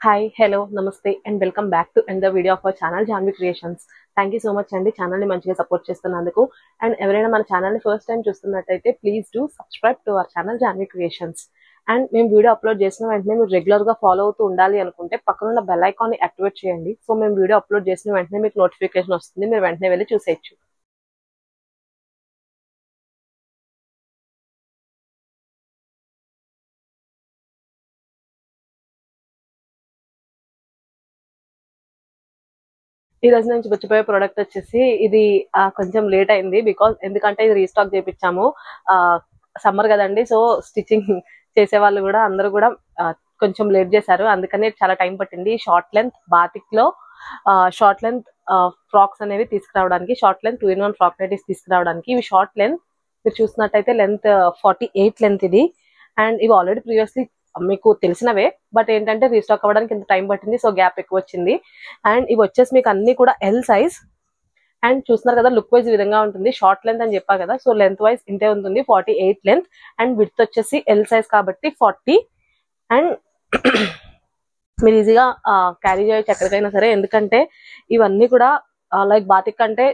Hi, hello, namaste, and welcome back to another video of our channel, Janvi Creations. Thank you so much, Andy. Channel ni manchiga support chestunnanduku. And ఎవరైనా మన channel ని first time చూస్తున్నట్టయితే please do subscribe to our channel Janvi creations. And మేము video upload చేసిన వెంటనే మీరు regular గా follow అవుతూ ఉండాలి అనుకుంటే పక్కన ఉన్న బెల్ ఐకాన్ ని యాక్టివేట్ చేయండి. సో మేము వీడియో అప్లోడ్ చేసిన వెంటనే మీకు నోటిఫికేషన్ వస్తుంది, మీరు వెంటనే వెళ్ళి చూసేయచ్చు. ఈ రోజు నుంచి వచ్చిపోయే ప్రోడక్ట్ వచ్చేసి ఇది కొంచెం లేట్ అయింది ఎందుకంటే ఇది రీస్టాక్ చేయించాము. సమ్మర్ కదండి, సో స్టిచ్చింగ్ చేసే వాళ్ళు కూడా అందరూ కూడా కొంచెం లేట్ చేశారు, అందుకని చాలా టైం పట్టింది. షార్ట్ లెంత్ బాతిక్ లో షార్ట్ లెంత్ ఫ్రాక్స్ అనేవి తీసుకురావడానికి, short length 2-in-1 frock nighties తీసుకురావడానికి. ఇవి షార్ట్ లెంత్ మీరు చూసినట్టయితే లెంత్ 48 లెంత్ ఇది. అండ్ ఇవి ఆల్రెడీ ప్రీవియస్లీ మీకు తెలిసినవే, బట్ ఏంటంటే రీస్టాక్ అవ్వడానికి ఇంత టైం పట్టింది, సో గ్యాప్ ఎక్కువ వచ్చింది. అండ్ ఇవి వచ్చేసి మీకు అన్ని కూడా ఎల్ సైజ్. అండ్ చూస్తున్నారు కదా, లుక్ వైజ్ ఈ విధంగా ఉంటుంది. షార్ట్ లెంత్ అని చెప్పా కదా, సో లెంత్ వైజ్ ఇంతే ఉంటుంది, 48 లెంత్. అండ్ విడ్త్ వచ్చేసి ఎల్ సైజ్ కాబట్టి 40. అండ్ మీరు ఈజీగా క్యారీ చేయొచ్చు ఎక్కడికైనా సరే, ఎందుకంటే ఇవన్నీ కూడా లైక్ బాతిక్ అంటే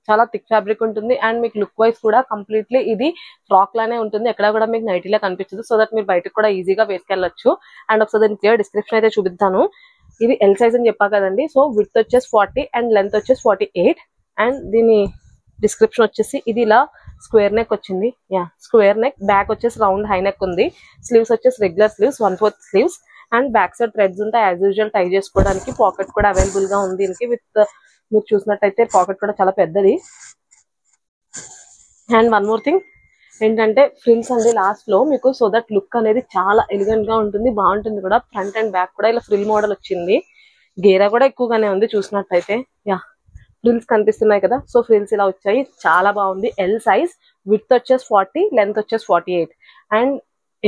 చాలా థిక్ ఫ్యాబ్రిక్ ఉంటుంది. అండ్ మీకు లుక్ వైజ్ కూడా కంప్లీట్లీ ఇది ఫ్రాక్ లానే ఉంటుంది, ఎక్కడ కూడా మీకు నైటీలా కనిపించదు, సో దట్ మీరు బయటకు కూడా ఈజీగా వేసుకెళ్ళొచ్చు. అండ్ ఒకసారి దీని క్లియర్ డిస్క్రిప్షన్ అయితే చూపిస్తాను. ఇది ఎల్ సైజ్ అని చెప్పా కదండి, సో విడ్త్ వచ్చేసి 40 అండ్ లెంత్ వచ్చేసి 48. అండ్ దీని డిస్క్రిప్షన్ వచ్చేసి ఇది ఇలా స్క్వేర్ నెక్ వచ్చింది, స్క్వేర్ నెక్. బ్యాక్ వచ్చేసి రౌండ్ హై నెక్ ఉంది. స్లీవ్స్ వచ్చేసి regular sleeves, 1/4 sleeves. And back side threads ఉంటాయి యాజ్ యూజువల్ టై చేసుకోవడానికి. పాకెట్ కూడా అవైలబుల్ గా ఉంది దీనికి. విత్ మీరు చూసినట్టయితే పాకెట్ కూడా చాలా పెద్దది. అండ్ వన్ మోర్ థింగ్ ఏంటంటే ఫ్రిల్స్ అండి లాస్ట్ లో మీకు, సో దట్ లుక్ అనేది చాలా ఎలిగెంట్ గా ఉంటుంది, బాగుంటుంది కూడా. ఫ్రంట్ అండ్ బ్యాక్ కూడా ఇలా ఫ్రిల్ మోడల్ వచ్చింది. గేరా కూడా ఎక్కువగానే ఉంది చూసినట్టయితే. ఫ్రిల్స్ కనిపిస్తున్నాయి కదా, సో ఫ్రిల్స్ ఇలా వచ్చాయి, చాలా బాగుంది. ఎల్ సైజ్, విడ్త్ వచ్చేసి 40, లెంత్ వచ్చేసి 48. అండ్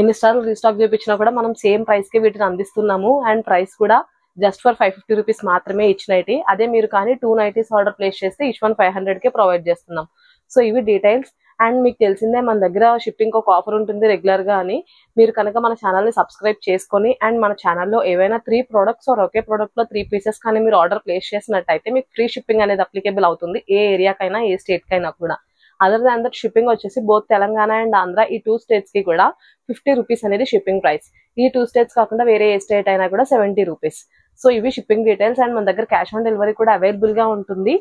ఎన్నిసార్లు రీస్టాక్ చేయించినా కూడా మనం సేమ్ ప్రైస్ కి వీటిని అందిస్తున్నాము. అండ్ ప్రైస్ కూడా జస్ట్ ఫర్ 550 రూపీస్ మాత్రమే ఈచ్ నైటీ. అదే మీరు కానీ 2 నైటీస్ ఆర్డర్ ప్లేస్ చేస్తే ఈచ్ వన్ 500 కే ప్రొవైడ్ చేస్తున్నాం. సో ఇవి డీటెయిల్స్. అండ్ మీకు తెలిసిందే మన దగ్గర షిప్పింగ్ ఒక ఆఫర్ ఉంటుంది రెగ్యులర్ గా అని. మీరు కనుక మన ఛానల్ ని సబ్స్క్రైబ్ చేసుకొని అండ్ మన ఛానల్లో ఏవైనా 3 ప్రొడక్ట్స్ ఆర్ ఒకే ప్రొడక్ట్ లో 3 పీసెస్ కానీ మీరు ఆర్డర్ ప్లేస్ చేసినట్టయితే మీకు ఫ్రీ షిప్పింగ్ అనేది అప్లికేబుల్ అవుతుంది, ఏ ఏరియాకైనా ఏ స్టేట్ కైనా కూడా. అదర్ దాన్ దట్ షిప్పింగ్ వచ్చేసి బోత్ తెలంగాణ అండ్ ఆంధ్ర ఈ 2 స్టేట్స్ కి కూడా 50 రూపీస్ అనేది షిప్పింగ్ ప్రైస్. ఈ 2 స్టేట్స్ కాకుండా వేరే ఏ స్టేట్ అయినా కూడా 70 రూపీస్. సో ఇవి షిప్పింగ్ డీటెయిల్స్. అండ్ మన దగ్గర క్యాష్ ఆన్ డెలివరీ కూడా అవైలబుల్ గా ఉంటుంది.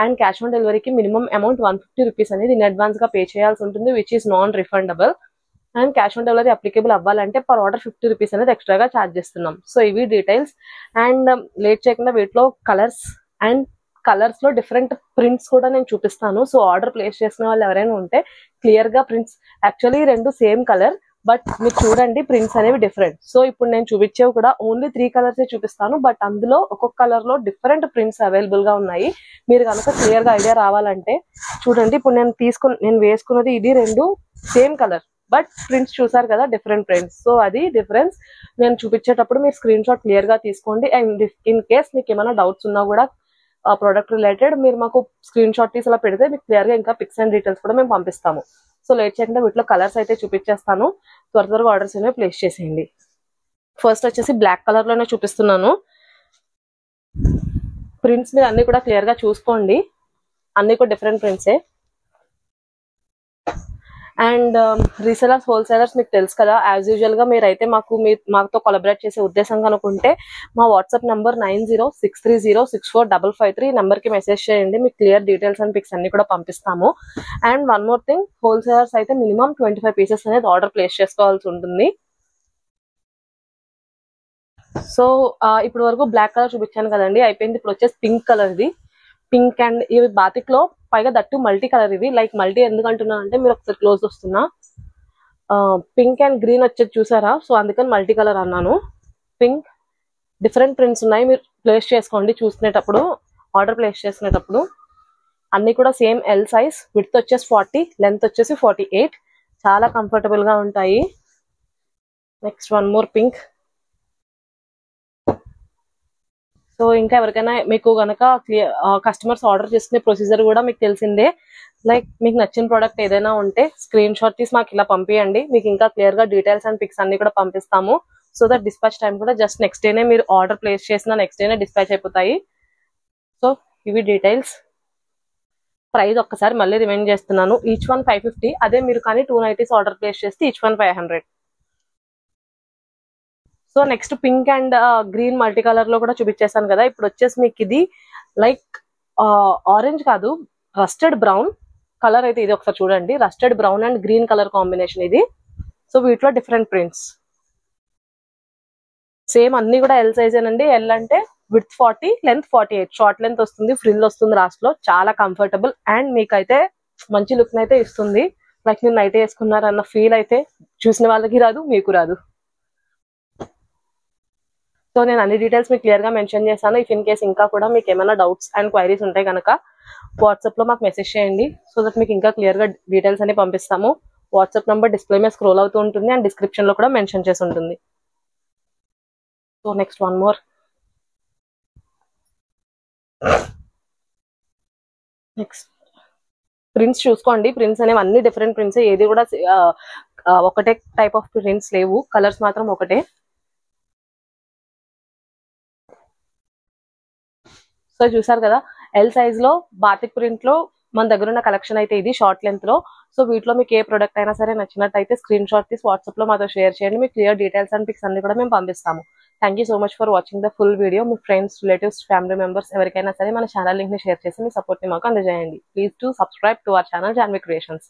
అండ్ క్యాష్ ఆన్ డెలివరీకి మినిమం అమౌంట్ 150 రూపీస్ అనేది ఇన్ అడ్వాన్స్ గా పే చేయాల్సి ఉంటుంది, which is non refundable. And cash on delivery applicable అవ్వాలంటే పర్ ఆర్డర్ 50 రూపీస్ అనేది ఎక్స్ట్రాగా ఛార్జ్ చేస్తున్నాం. సో ఇవి డీటెయిల్స్. అండ్ లేట్ చేయకుండా వీటిలో కలర్స్ అండ్ కలర్స్ లో డిఫరెంట్ ప్రింట్స్ కూడా నేను చూపిస్తాను. సో ఆర్డర్ ప్లేస్ చేసిన వాళ్ళు ఎవరైనా ఉంటే క్లియర్ గా prints, actually 2 same colour, but మీరు చూడండి ప్రింట్స్ అనేవి డిఫరెంట్. సో ఇప్పుడు నేను చూపించేవి కూడా ఓన్లీ 3 కలర్స్ చూపిస్తాను, బట్ అందులో ఒక్కొక్క కలర్ లో డిఫరెంట్ ప్రింట్స్ అవైలబుల్ గా ఉన్నాయి. మీరు కనుక క్లియర్ గా ఐడియా రావాలంటే చూడండి. ఇప్పుడు నేను వేసుకున్నది ఇది 2 సేమ్ కలర్, బట్ ప్రింట్స్ చూసారు కదా, డిఫరెంట్ ప్రింట్స్. సో అది డిఫరెన్స్. నేను చూపించేటప్పుడు మీరు స్క్రీన్ షాట్ క్లియర్ గా తీసుకోండి. అండ్ ఇన్ కేస్ మీకు ఏమైనా డౌట్స్ ఉన్నా కూడా ప్రోడక్ట్ రిలేటెడ్ మీరు మాకు స్క్రీన్ షాట్ తీసి అలా పెడితే మీకు క్లియర్ గా ఇంకా పిక్స్ అండ్ డీటెయిల్స్ కూడా మేము పంపిస్తాము. సో లేట్ చేయకుండా వీటిలో కలర్స్ అయితే చూపించేస్తాను, త్వరగా ఆర్డర్స్ అనేవి ప్లేస్ చేసేయండి. ఫస్ట్ వచ్చేసి బ్లాక్ కలర్ లోనే చూపిస్తున్నాను. ప్రింట్స్ మీరు అన్ని కూడా క్లియర్ గా చూసుకోండి, అన్ని కూడా డిఫరెంట్ ప్రింట్సే. అండ్ రీసెలర్స్, హోల్సేలర్స్ మీకు తెలుసు కదా, యాజ్ యూజువల్ గా మీరైతే మాతో కొలబరేట్ చేసే ఉద్దేశం కనుకుంటే మా వాట్సాప్ నంబర్ 9063064553 నెంబర్ కి మెసేజ్ చేయండి, మీకు క్లియర్ డీటెయిల్స్ అండ్ పిక్స్ అన్ని కూడా పంపిస్తాము. And one more thing, wholesalers అయితే మినిమం 25 పీసెస్ అనేది ఆర్డర్ ప్లేస్ చేసుకోవాల్సి ఉంటుంది. సో ఇప్పుడు వరకు బ్లాక్ కలర్ చూపించాను కదండి, అయిపోయింది. ఇప్పుడు వచ్చేసి పింక్ కలర్. ఇది పింక్ అండ్ ఇవి బాతిక్ లో, పైగా దట్టు మల్టీ కలర్. ఇది లైక్ మల్టీ ఎందుకు అంటున్నాను అంటే మీరు ఒకసారి క్లోజ్ వస్తున్నా, పింక్ అండ్ గ్రీన్ వచ్చేది చూసారా, సో అందుకని మల్టీ కలర్ అన్నాను. పింక్ డిఫరెంట్ ప్రింట్స్ ఉన్నాయి, మీరు ప్లేస్ చేసుకోండి చూసుకునేటప్పుడు, ఆర్డర్ ప్లేస్ చేసుకునేటప్పుడు. అన్ని కూడా సేమ్ ఎల్ సైజ్, విడ్త్ వచ్చేసి 40, లెంత్ వచ్చేసి 48. చాలా కంఫర్టబుల్ గా ఉంటాయి. Next one more pink. So ఇంకా ఎవరికైనా మీకు గనక కస్టమర్స్ ఆర్డర్ చేసుకునే ప్రొసీజర్ కూడా మీకు తెలిసిందే. లైక్ మీకు నచ్చిన ప్రోడక్ట్ ఏదైనా ఉంటే స్క్రీన్ షాట్ తీసి మాకు ఇలా పంపించండి, మీకు ఇంకా క్లియర్ గా డీటెయిల్స్ అండ్ పిక్స్ అన్ని కూడా పంపిస్తాము. సో దట్ డిస్పాచ్ టైం కూడా జస్ట్ నెక్స్ట్ డేనే మీరు ఆర్డర్ ప్లేస్ చేసిన నెక్స్ట్ డేనే డిస్పాచ్ అయిపోతాయి. సో ఇవి డీటెయిల్స్. ప్రైస్ ఒక్కసారి మళ్ళీ రిమైండ్ చేస్తున్నాను, ఈచ్ వన్ 550. అదే మీరు కానీ 2 నైటీస్ ఆర్డర్ ప్లేస్ చేస్తే each one 500. So next pink and green multi colour లో కూడా చూపించేసాను కదా. ఇప్పుడు వచ్చేసి మీకు ఇది లైక్ ఆరెంజ్ కాదు, రస్టెడ్ బ్రౌన్ కలర్ అయితే ఇది ఒకసారి చూడండి. Rusted brown and green colour combination ఇది. సో వీటిలో డిఫరెంట్ ప్రింట్స్. సేమ్ అన్ని కూడా ఎల్ సైజ్ అండి. ఎల్ అంటే విత్ 40, లెంత్ 48, షార్ట్ లెంత్ వస్తుంది, ఫ్రిల్ వస్తుంది లాస్ట్ లో. చాలా కంఫర్టబుల్ అండ్ మీకైతే మంచి లుక్ అయితే ఇస్తుంది. లైక్ మీరు నైట్ వేసుకున్నారన్న ఫీల్ అయితే చూసిన వాళ్ళకి రాదు, మీకు రాదు. సో నేను అన్ని డీటెయిల్స్ మీకు క్లియర్ గా మెన్షన్ చేశాను. ఇఫ్ ఇన్ కేస్ ఇంకా కూడా మీకు ఏమైనా డౌట్స్ అండ్ క్వైరీస్ ఉంటాయి కనుక వాట్సాప్ లో మాకు మెసేజ్ చేయండి. సో దట్ మీకు ఇంకా క్లియర్ గా డీటెయిల్స్ అని పంపిస్తాము. వాట్సాప్ నంబర్ డిస్ప్లే మీద స్క్రోల్ అవుతూ ఉంటుంది అండ్ డిస్క్రిప్షన్ లో కూడా మెన్షన్ చేసి ఉంటుంది. So next one more. Next prints చూసుకోండి. ప్రింట్స్ అనేవి అన్ని డిఫరెంట్ ప్రింట్స్, ఏది కూడా ఒకటే టైప్ ఆఫ్ ప్రింట్స్ లేవు, కలర్స్ మాత్రం ఒకటే. సో చూసారు కదా, ఎల్ సైజ్ లో బాతిక్ ప్రింట్ లో మన దగ్గర ఉన్న కలెక్షన్ అయితే ఇది షార్ట్ లెంత్ లో. సో వీటిలో మీకు ఏ ప్రొడక్ట్ అయినా సరే నచ్చినట్టయితే స్క్రీన్ షాట్ తీసి వాట్సాప్ లో మాతో షేర్ చేయండి. మీకు క్లియర్ డీటెయిల్స్ అండ్ పిక్స్ అన్ని కూడా మేము పంపిస్తాము. Thank you so much for watching the full video. Me friends, relatives, family members ఎవరికైనా సరే మన ఛానల్ లింక్ ని షేర్ చేసి మీ సపోర్ట్ ని మాకు అందజేయండి. Please to subscribe to our channel Janvi creations.